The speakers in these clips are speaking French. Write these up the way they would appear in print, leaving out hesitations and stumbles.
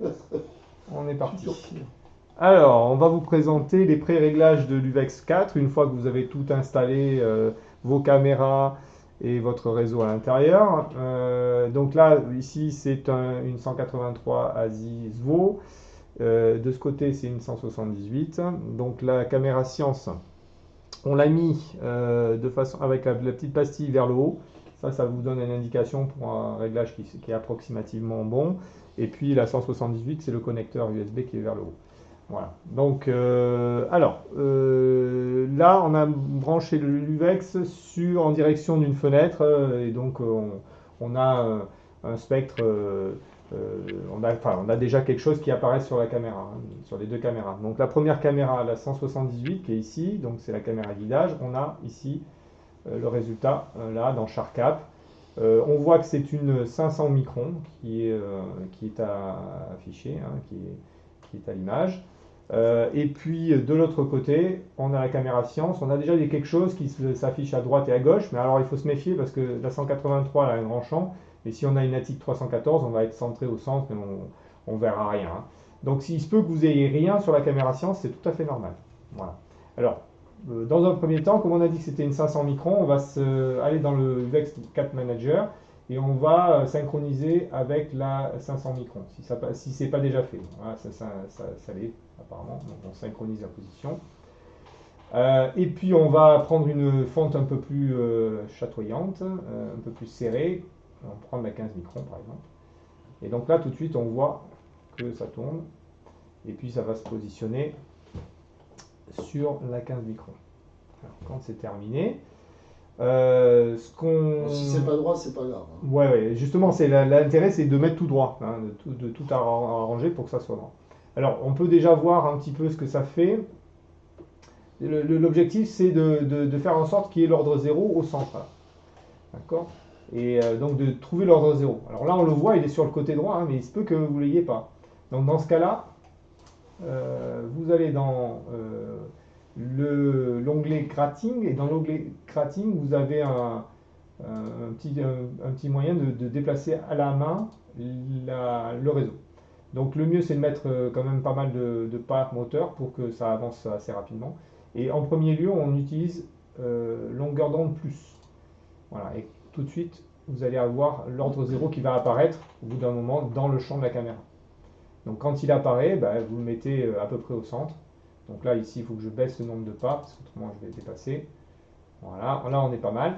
On est Je suis parti. surpris. Alors, on va vous présenter les pré-réglages de l'UVEX 4 une fois que vous avez tout installé, vos caméras et votre réseau à l'intérieur. Donc là, ici, c'est une 183 ASI SVO. De ce côté, c'est une 178. Donc la caméra science, on l'a mis de façon avec la petite pastille vers le haut. Ça vous donne une indication pour un réglage qui est approximativement bon. Et puis la 178, c'est le connecteur USB qui est vers le haut. Voilà. Donc, là, on a branché l'UVEX en direction d'une fenêtre et donc on a un spectre. On a déjà quelque chose qui apparaît sur la caméra, hein, sur les deux caméras. Donc la première caméra, la 178 qui est ici, donc c'est la caméra guidage. On a ici le résultat là dans SharkCap. On voit que c'est une 500 microns qui est affichée, hein, qui est à l'image. Et puis de l'autre côté, on a la caméra science. On a déjà quelque chose qui s'affiche à droite et à gauche, mais alors il faut se méfier parce que la 183 elle a un grand champ, et si on a une ATIC 314, on va être centré au centre, mais on verra rien, hein. Donc s'il se peut que vous ayez rien sur la caméra science, c'est tout à fait normal. Voilà. Alors, dans un premier temps, comme on a dit que c'était une 500 microns, on va aller dans le VEX 4 Manager et on va synchroniser avec la 500 microns, si ce n'est pas déjà fait. Voilà, ça l'est apparemment, donc on synchronise la position. Et puis on va prendre une fonte un peu plus chatoyante, un peu plus serrée. On va prendre la 15 microns par exemple. Et donc là tout de suite on voit que ça tourne. Et puis ça va se positionner sur la 15 microns. Alors, quand c'est terminé, ce qu'on... Bon, si c'est pas droit, c'est pas grave, hein. Ouais, ouais, justement, l'intérêt, c'est de mettre tout droit, hein, de tout arranger pour que ça soit droit. Alors, on peut déjà voir un petit peu ce que ça fait. L'objectif, c'est de faire en sorte qu'il y ait l'ordre 0 au centre. D'accord. Et donc de trouver l'ordre 0. Alors là, on le voit, il est sur le côté droit, hein, mais il se peut que vous ne l'ayez pas. Donc dans ce cas-là, vous allez dans l'onglet Gratting, et dans l'onglet Gratting, vous avez un petit moyen de déplacer à la main le réseau. Donc le mieux c'est de mettre quand même pas mal de pas moteur pour que ça avance assez rapidement. Et en premier lieu on utilise longueur d'onde plus. Voilà, et tout de suite vous allez avoir l'ordre 0 qui va apparaître au bout d'un moment dans le champ de la caméra. Donc quand il apparaît, bah, vous le mettez à peu près au centre. Donc là ici il faut que je baisse le nombre de pas parce qu'autrement je vais dépasser. Voilà, là on est pas mal.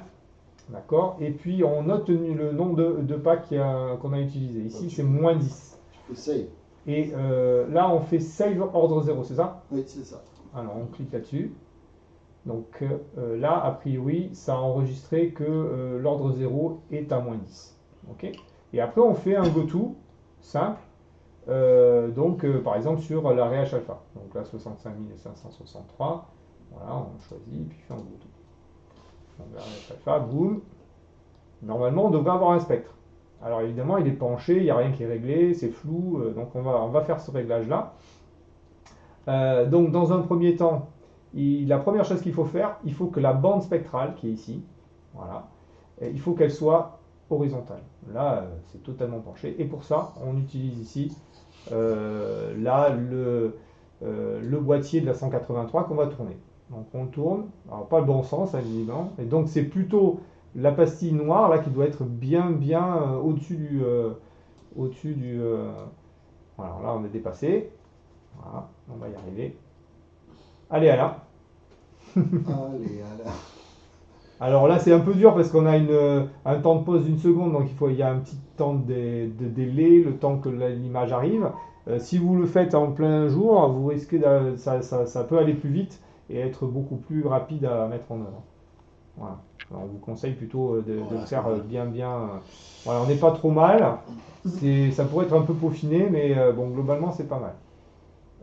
D'accord. Et puis on note le nombre de pas qu'on a utilisé. Ici c'est moins 10. Tu fais save. Et là on fait save ordre 0, c'est ça? Oui, c'est ça. Alors on clique là-dessus. Donc là, a priori, ça a enregistré que l'ordre 0 est à moins 10. Ok. Et après on fait un goto simple. Donc par exemple sur la Reach Alpha. Donc là 65 563. Voilà, on choisit, puis on fait un goto. Donc la Reach Alpha, boum. Normalement, on devrait avoir un spectre. Alors évidemment, il est penché, il n'y a rien qui est réglé, c'est flou, donc on va faire ce réglage-là. Donc dans un premier temps, la première chose qu'il faut faire, il faut que la bande spectrale qui est ici, voilà, il faut qu'elle soit horizontale. Là, c'est totalement penché. Et pour ça, on utilise ici là le boîtier de la 183 qu'on va tourner. Donc on tourne, alors pas le bon sens, évidemment, et donc c'est plutôt la pastille noire là qui doit être bien au-dessus du. Voilà, là on est dépassé. Voilà, on va y arriver. Allez, à là. Allez, allez. Alors là, c'est un peu dur parce qu'on a un temps de pause d'une seconde, donc il y a un petit temps de délai, le temps que l'image arrive. Si vous le faites en plein jour, vous risquez ça peut aller plus vite et être beaucoup plus rapide à mettre en œuvre. Voilà. Alors, on vous conseille plutôt de le Voilà, c'est faire bien. bien. Voilà, on n'est pas trop mal. Ça pourrait être un peu peaufiné, mais bon, globalement, c'est pas mal.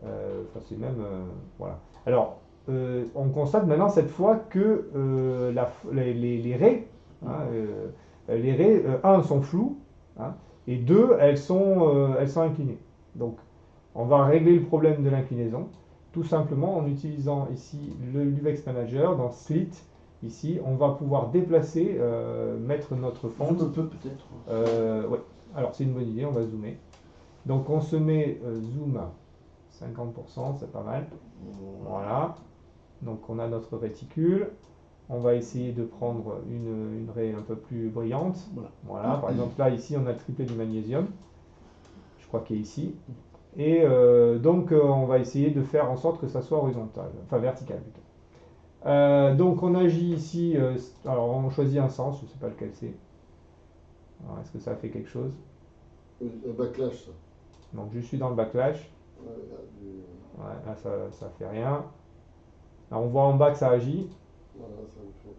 Enfin, c'est même. Voilà. Alors, on constate maintenant cette fois que les raies, hein, les raies, un, sont floues, hein, et deux, elles sont inclinées. Donc, on va régler le problème de l'inclinaison, tout simplement en utilisant ici l'UVEX Manager dans Slit. Ici, on va pouvoir déplacer, mettre notre Zoom fonte. un peu peut-être. Ouais. Alors, c'est une bonne idée, on va zoomer. Donc on se met zoom 50%, c'est pas mal. Voilà. Donc on a notre réticule. On va essayer de prendre une raie un peu plus brillante. Voilà. Par exemple là ici on a le triplet du magnésium. Je crois qu'il est ici. Et donc on va essayer de faire en sorte que ça soit horizontal, enfin vertical plutôt. Donc on agit ici, alors on choisit un sens, je ne sais pas lequel c'est. Alors est-ce que ça fait quelque chose? Le backlash, ça. Donc je suis dans le backlash. Ouais, il y a du- Ouais, là ça fait rien. Là on voit en bas que ça agit, Voilà, ça me fait.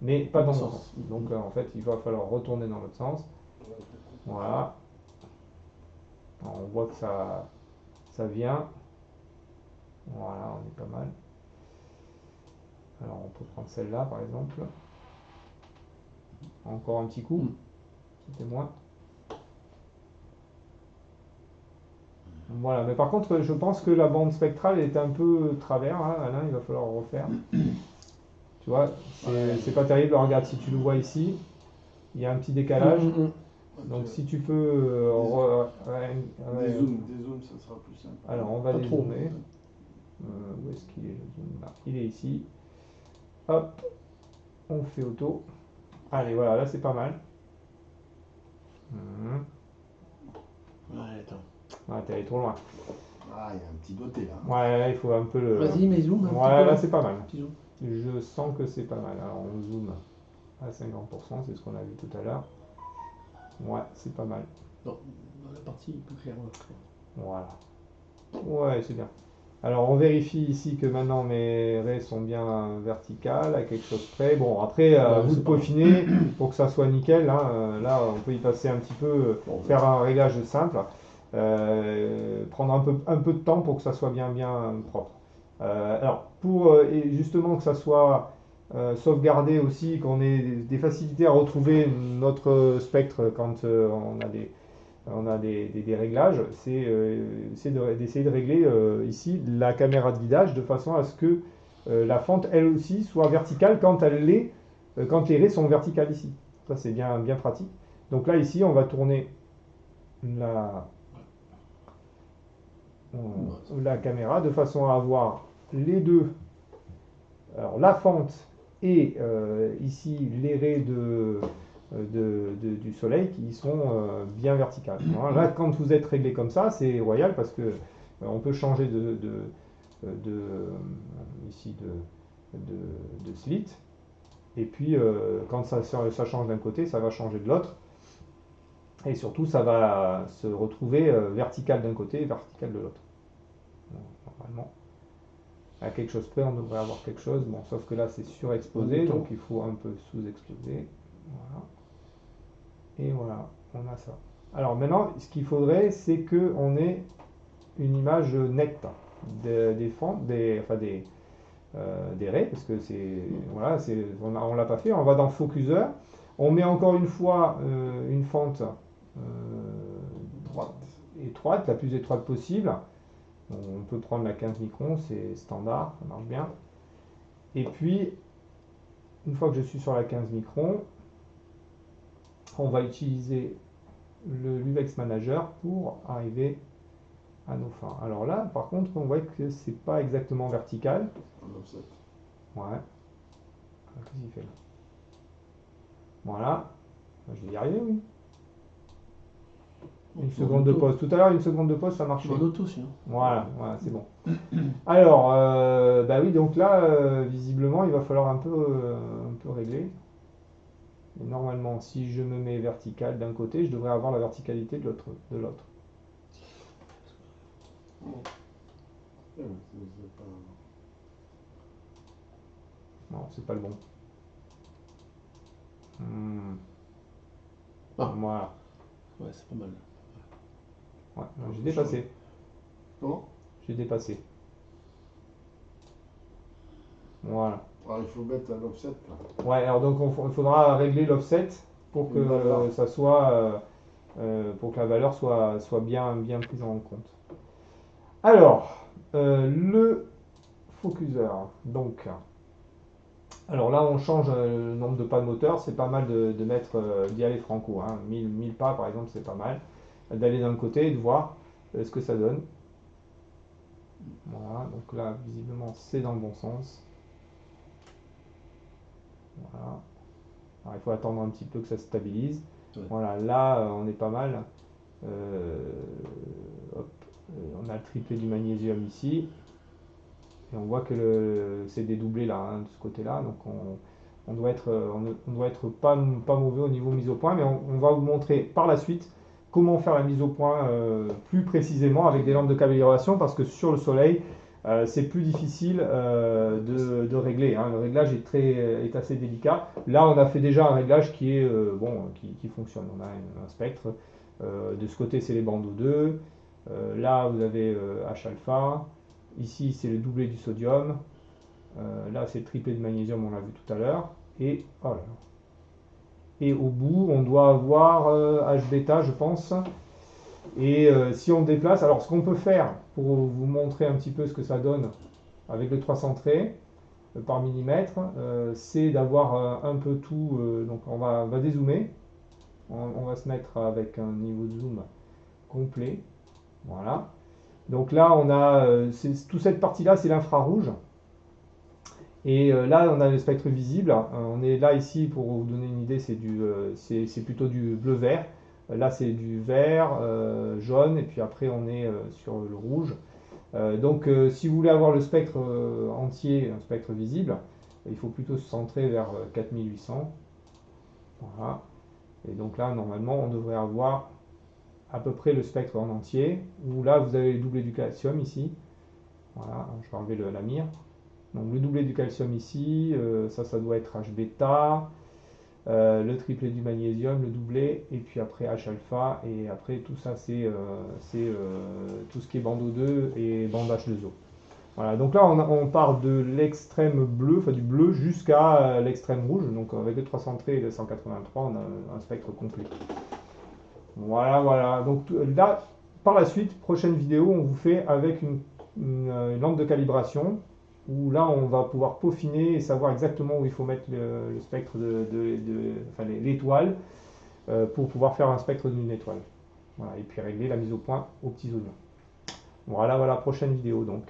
mais pas dans mon Sens. sens. Donc en fait il va falloir retourner dans l'autre sens. Ouais, Voilà. Alors, on voit que ça vient. Voilà, on est pas mal. Alors on peut prendre celle-là par exemple. Encore un petit coup, c'était moins. Voilà, mais par contre, je pense que la bande spectrale est un peu travers, hein, Alain, il va falloir refaire. Tu vois, c'est pas terrible. Regarde, si tu le vois ici, il y a un petit décalage. Donc si tu peux... Des zooms, ça sera plus simple. Alors, on va Pas trop. dézoomer. Où est-ce qu'il est le zoom là? Il est ici. Hop, on fait auto. Allez, voilà, là c'est pas mal. Ouais, attends. Ouais, t'es allé trop loin. Ah, il y a un petit doté là. Ouais, il faut un peu le... Vas-y, mais zoom. Ouais, là c'est pas mal. Petit zoom. Je sens que c'est pas mal. Alors on zoome à 50%, c'est ce qu'on a vu tout à l'heure. Ouais, c'est pas mal. Non, la partie plus claire. Voilà. Ouais, c'est bien. Alors on vérifie ici que maintenant mes raies sont bien verticales, à quelque chose près. Bon, après, vous c'est le pas mal. peaufinez pour que ça soit nickel, hein. Là, on peut y passer un petit peu, faire un réglage simple. Prendre un peu de temps pour que ça soit bien propre. Alors, pour et justement que ça soit sauvegardé aussi, qu'on ait des facilités à retrouver notre spectre quand on a des réglages, c'est d'essayer de régler ici la caméra de guidage de façon à ce que la fente elle aussi soit verticale quand quand les raies sont verticales ici. Ça c'est bien pratique. Donc là ici on va tourner la, la caméra de façon à avoir les deux, alors la fente et ici les raies du soleil qui sont bien verticales. Alors là, quand vous êtes réglé comme ça, c'est royal parce que on peut changer ici de slit. Et puis, quand ça change d'un côté, ça va changer de l'autre. Et surtout, ça va se retrouver vertical d'un côté et vertical de l'autre. Normalement, à quelque chose près, on devrait avoir quelque chose. Bon, sauf que là, c'est surexposé, donc il faut un peu sous-exposer. Voilà. Et voilà, on a ça. Alors maintenant, ce qu'il faudrait, c'est qu'on ait une image nette des fentes, des raies, parce que voilà, on l'a pas fait. On va dans Focuser, on met encore une fois une fente étroite, la plus étroite possible. On peut prendre la 15 microns, c'est standard, ça marche bien. Et puis, une fois que je suis sur la 15 microns, on va utiliser le l'UVEX Manager pour arriver à nos fins. Alors là, par contre, on voit que c'est pas exactement vertical. En offset. Ouais. Qu'est-ce qu'il fait là? Voilà. Je vais y arriver, oui. Une seconde de pause. Tout à l'heure, une seconde de pause, ça marchait. En auto, sinon. Voilà, c'est bon. Alors, bah oui, donc là, visiblement, il va falloir un peu régler. Et normalement, si je me mets vertical d'un côté, je devrais avoir la verticalité de l'autre. Non, c'est pas le bon. Voilà. Ouais, c'est pas mal. Ouais, j'ai dépassé. Comment? J'ai dépassé. Voilà. Alors il faut mettre un offset là. Ouais, alors donc il faudra régler l'offset pour que ça soit pour que la valeur soit bien prise en compte. Alors, le focuseur. Donc, alors là, on change le nombre de pas de moteur. C'est pas mal de mettre d'y aller franco. 1000 pas, par exemple, c'est pas mal. d'aller d'un côté et de voir ce que ça donne. Voilà, donc là, visiblement, c'est dans le bon sens. Voilà. Alors, il faut attendre un petit peu que ça se stabilise. Ouais. Voilà, là, on est pas mal. Hop, on a le triplé du magnésium ici. Et on voit que c'est dédoublé là, hein, de ce côté-là. Donc on doit être pas mauvais au niveau mise au point, mais on va vous montrer par la suite comment faire la mise au point plus précisément avec des lampes de calibration, parce que sur le soleil, c'est plus difficile de régler, hein. Le réglage est assez délicat. Là, on a fait déjà un réglage qui est qui fonctionne. On a un spectre. De ce côté, c'est les bandeaux 2. Là, vous avez H alpha. Ici, c'est le doublé du sodium. Là, c'est le triplé de magnésium, on l'a vu tout à l'heure. Et voilà. Et au bout, on doit avoir H bêta, je pense. Et si on déplace, alors ce qu'on peut faire pour vous montrer un petit peu ce que ça donne avec le 300 traits par millimètre, c'est d'avoir un peu tout. Donc on va dézoomer. On va se mettre avec un niveau de zoom complet. Voilà. Donc là, on a toute cette partie-là, c'est l'infrarouge. Et là, on a le spectre visible. On est là ici, pour vous donner une idée, c'est plutôt du bleu-vert. Là, c'est du vert, jaune, et puis après, on est sur le rouge. Donc, si vous voulez avoir le spectre entier, un spectre visible, il faut plutôt se centrer vers 4800. Voilà. Et donc là, normalement, on devrait avoir à peu près le spectre en entier, où là, vous avez le doublé du calcium ici. Voilà, je vais enlever la mire. Donc le doublé du calcium ici, ça doit être H bêta, le triplé du magnésium, le doublé, et puis après H alpha, et après tout ça c'est tout ce qui est bandeau 2 et bandage 2O. Voilà, donc là on part de l'extrême bleu, enfin du bleu jusqu'à l'extrême rouge, donc avec le 300 traits et le 183, on a un spectre complet. Voilà, voilà, donc là, par la suite, prochaine vidéo, on vous fait avec une lampe de calibration, où là on va pouvoir peaufiner et savoir exactement où il faut mettre le spectre enfin l'étoile pour pouvoir faire un spectre d'une étoile. Voilà, et puis régler la mise au point aux petits oignons. Voilà, voilà, prochaine vidéo donc.